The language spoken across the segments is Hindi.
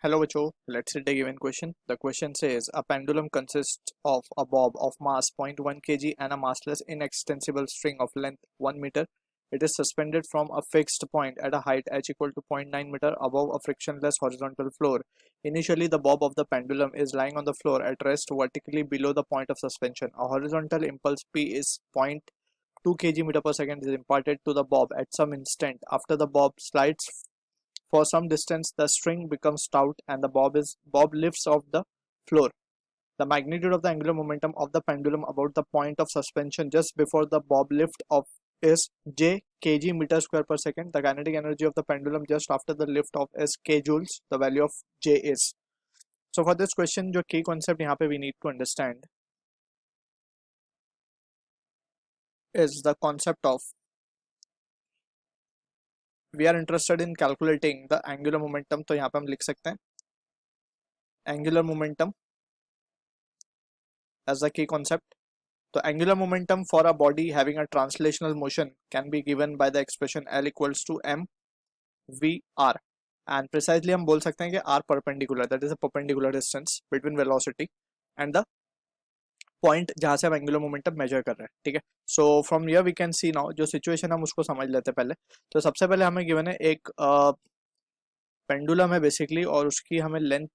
Hello, Bacho. Let's read a given question. The question says a pendulum consists of a bob of mass 0.1 kg and a massless inextensible string of length 1 meter. It is suspended from a fixed point at a height h equal to 0.9 meter above a frictionless horizontal floor. Initially, the bob of the pendulum is lying on the floor at rest vertically below the point of suspension. A horizontal impulse P is 0.2 kg meter per second is imparted to the bob at some instant. After the bob slides for some distance, the string becomes taut and the bob lifts off the floor. The magnitude of the angular momentum of the pendulum about the point of suspension just before the bob lift off is J kg meter square per second. The kinetic energy of the pendulum just after the lift off is k joules. The value of J is. So for this question, जो key concept यहाँ पे we need to understand is the concept of we are interested in calculating the angular momentum. तो यहाँ पे हम लिख सकते हैं angular momentum as a key concept. So angular momentum for a body having a translational motion can be given by the expression L equals to m v r, and precisely हम बोल सकते हैं कि r perpendicular, that is a perpendicular distance between velocity and the point जहाँ से हम angular momentum measure कर रहे हैं. ठीक है, so from here we can see now जो situation हम उसको समझ लेते हैं पहले. तो सबसे पहले हमें given है एक पेंडुलम है बेसिकली, और उसकी हमें लेंथ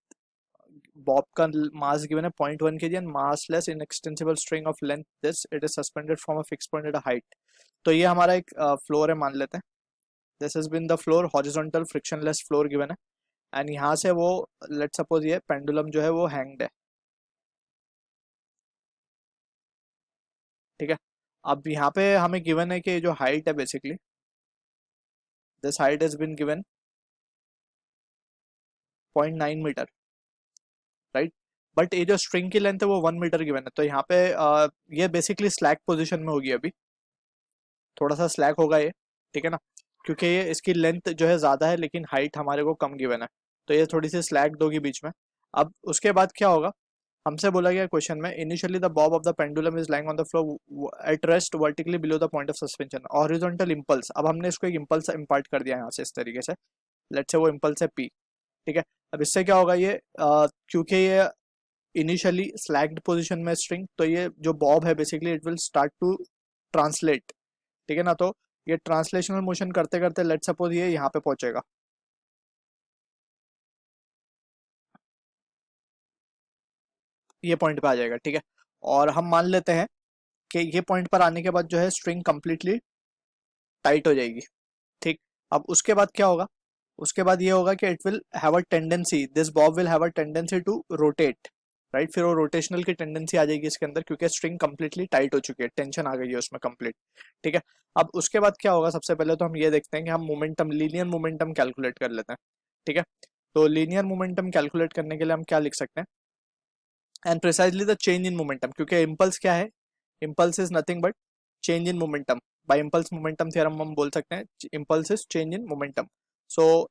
बॉब का मास गिवन है 0.1 kg and massless inextensible string of length this it is suspended from a fix point at a height. तो ये हमारा एक फ्लोर है मान लेते हैं. This has been the floor, horizontal frictionless floor given है, एंड यहाँ से वो लेट सपोज ये पेंडुलम जो है वो हैंग्ड है. ठीक है, अब यहाँ पे हमें गिवन है कि जो हाइट है basically this height has been given 0.9 meter, right. But ये जो स्ट्रिंग की लेंथ है वो 1 मीटर गिवन है. तो यहाँ पे ये बेसिकली स्लैक पोजीशन में होगी, अभी थोड़ा सा स्लैक होगा ये. ठीक है ना, क्योंकि ये इसकी लेंथ जो है ज़्यादा है लेकिन हाइट हमारे को कम गिवन है, तो ये थोड़ी सी स्लैक दोगी बीच में. अब उसके बाद क्या होगा, हमसे बोला गया क्वेश्चन में initially the Bob of the pendulum is lying on the floor at rest vertically below the point of suspension. Horizontal impulse, अब हमने इसको एक इंपल्स इंपार्ट कर दिया यहाँ से इस तरीके से, लेट्स से वो इंपल्स है पी. ठीक है, अब इससे क्या होगा, ये क्योंकि ये इनिशियली स्लैक्ड पोजीशन में स्ट्रिंग, तो ये जो बॉब है basically it will start to translate. ठीक है ना, तो ये ट्रांसलेशनल मोशन करते करते लेट सपोज ये यहाँ पे पहुंचेगा. ये पॉइंट पे आ जाएगा. ठीक है, और हम मान लेते हैं कि ये पॉइंट पर आने के बाद जो है स्ट्रिंग कंप्लीटली टाइट हो जाएगी. ठीक, अब उसके बाद क्या होगा, उसके बाद ये होगा कि it will have a tendency, this bob will have a tendency to rotate, right. फिर वो रोटेशनल की टेंडेंसी आ जाएगी इसके अंदर, क्योंकि स्ट्रिंग कंप्लीटली टाइट हो चुकी है, टेंशन आ गई है उसमें कंप्लीट. ठीक है, अब उसके बाद क्या होगा, सबसे पहले तो हम ये देखते हैं कि हम मोमेंटम, लीनियर मोमेंटम कैलकुलेट कर लेते हैं. ठीक है, तो लीनियर मोमेंटम कैलकुलेट करने के लिए हम क्या लिख सकते हैं, and precisely the change in momentum, क्योंकि इम्पल्स क्या है, impulse is nothing but change in momentum. By impulse momentum theorem हम बोल सकते हैं impulse is change in momentum. So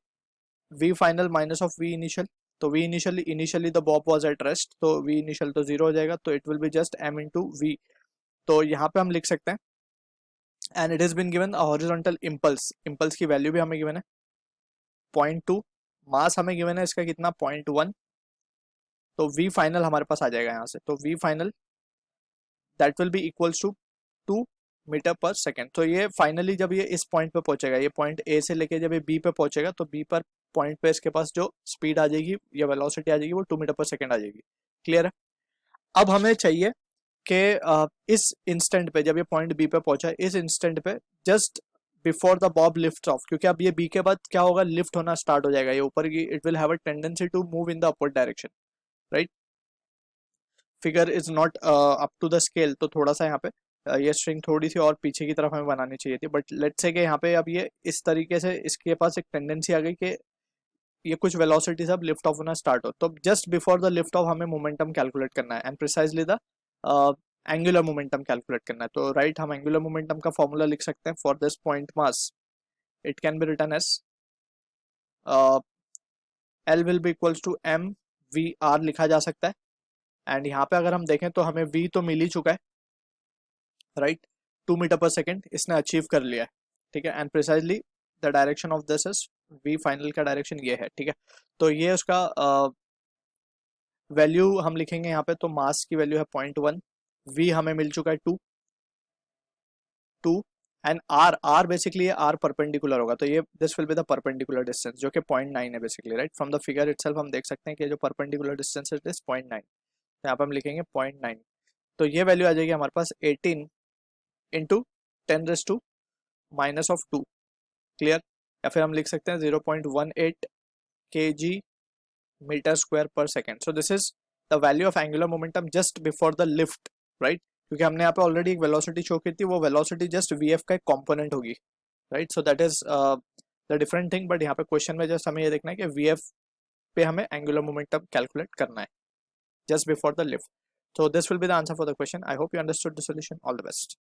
v final minus of v initial, तो v initially the bob was at rest, तो v इनिशियल तो जीरो हो जाएगा, तो it will be just m into v. तो यहाँ पे हम लिख सकते हैं and it is been given horizontal impulse, impulse की वैल्यू भी हमें गिवन है 0.2, मास हमें गिवन है इसका कितना 0.1, तो v फाइनल हमारे पास आ जाएगा यहाँ से. तो v final that will be equals to 2 metre per second. तो ये फाइनली जब ये इस पॉइंट पे पहुंचेगा, ये पॉइंट ए से लेके जब ये बी पे पहुंचेगा, तो बी पर पॉइंट पे इसके पास जो स्पीड आ जाएगी या वेलोसिटी आ जाएगी वो 2 मीटर पर सेकेंड आ जाएगी. क्लियर है. अब हमें चाहिए कि इस इंस्टेंट पे जब ये पॉइंट बी पे पहुंचा, इस इंस्टेंट पे just before the Bob lift off, क्योंकि अब ये बी के बाद क्या होगा, लिफ्ट होना स्टार्ट हो जाएगा ये ऊपर की, it will have a tendency to move in the upward direction, right. Figure is not up to the scale, तो थोड़ा सा यहाँ पे ये स्ट्रिंग थोड़ी सी और पीछे की तरफ हमें बनानी चाहिए थी, बट लेट्स से कि यहाँ पे अब ये इस तरीके से इसके पास एक टेंडेंसी आ गई कि ये कुछ वेलोसिटी से अब लिफ्ट ऑफ होना स्टार्ट हो. तो just before the lift off हमें मोमेंटम कैलकुलेट करना है and precisely the angular momentum calculate करना है. तो राइट, हम एंगुलर मोमेंटम का फॉर्मूला लिख सकते हैं for this point mass. It can be written as L will be equals to m v r लिखा जा सकता है. एंड यहाँ पे अगर हम देखें तो हमें v तो मिल ही चुका है, राइट. 2 मीटर पर सेकेंड इसने अचीव कर लिया है. ठीक है, and precisely the direction of this is v final का डायरेक्शन ये है, ठीक है। तो ये उसका वैल्यू हम लिखेंगे यहाँ पे, तो मास की वैल्यू है 0.1, वी हमें मिल चुका है 2 and r basically r perpendicular होगा, तो ये this will be the perpendicular distance जो कि 0.9 है basically, right. From the figure itself हम देख सकते हैं कि जो परपेंडिकुलर डिस्टेंस है इट इज 0.9, तो यहाँ पे हम लिखेंगे 0.9। तो ये वैल्यू आ जाएगी हमारे पास 18 इंटू 10⁻⁻², क्लियर। या फिर हम लिख सकते हैं 0.18 kg मीटर स्क्वायर पर second. So this is the value of angular momentum just before the lift, right. क्योंकि हमने यहाँ पे ऑलरेडी एक वेलोसिटी शो की थी, वो वेलोसिटी जस्ट वीएफ का एक कॉम्पोनेंट होगी, right. So that is the different thing, but यहाँ पे क्वेश्चन में जस्ट हमें ये देखना है कि वीएफ पे हमें एंगुलर मोमेंटम कैलकुलेट करना है just before the lift. So this will be the answer for the question. I hope you understood the solution. All the best.